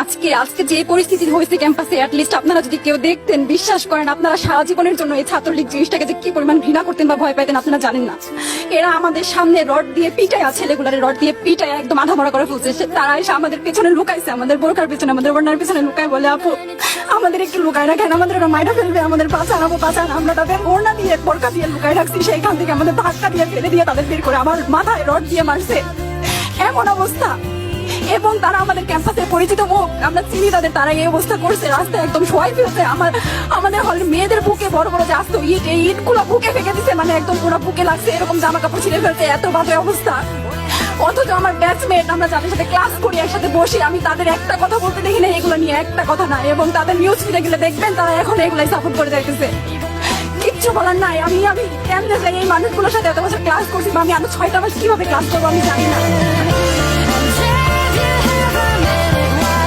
আজকে আজকে যে পরিস্থিতি হয়েছে ক্যাম্পাসে, অ্যাটলিস্ট আপনারা যদি কেউ দেখতেন, বিশ্বাস করেন আপনারা সারা জীবনের জন্য এই ছাত্রলীগ জিনিসটাকে যে কি পরিমাণ ঘৃণা করতেন বা ভয় পাইতেন আপনারা জানেন না। এরা আমাদের সামনে রড দিয়ে পিটায়, ছেলেগুলারে রড দিয়ে পিটায় একদম আধামরা করে ফেলছে। তারা এসে আমাদের পেছনে লুকাইছে, আমাদের বোরকার পেছনে, আমাদের ওড়নার পেছনে লুকায়, বলে আপু আমাদের একটু লুকায় রাখেন, আমাদের ওরা মাইরা ফেলবে, আমাদের বাঁচান আপু বাঁচান। আমরা তাদের ওড়না দিয়ে বোরকা দিয়ে লুকায় রাখছি, সেইখান থেকে আমাদের ধাক্কা দিয়ে ফেলে দিয়ে তাদের বের করে আমার মাথায় রড দিয়ে মারছে, এমন অবস্থা। এবং তারা আমাদের ক্যাম্পাসে পরিচিত মুখ, আমরা চিনি তাদের, তারা এই অবস্থা করছে, রাস্তায় একদম শোয়াই ফেলছে। আমাদের হলের মেয়েদের বুকে বড় বড় যে আসতো ইট, এই ইটগুলো বুকে ফেঁকে দিচ্ছে, মানে একদম পুরো বুকে লাগছে, এরকম জামা কাপড় ছিঁড়ে ফেলছে, এত বাজে অবস্থা। অথচ আমার ব্যাচমেট, আমরা যাদের সাথে ক্লাস করি, একসাথে বসি, আমি তাদের একটা কথা বলতে দেখি না, এগুলো নিয়ে একটা কথা না। এবং তাদের নিউজ ফিডে গেলে দেখবেন তারা এখন এগুলাই সাপোর্ট করে যাইতেছে, কিচ্ছু বলার নাই। আমি কেমনে যাই এই মানুষগুলোর সাথে এত বছর ক্লাস করছি, বা আমি আরো 6টা মাস কিভাবে ক্লাস করবো আমি জানি না।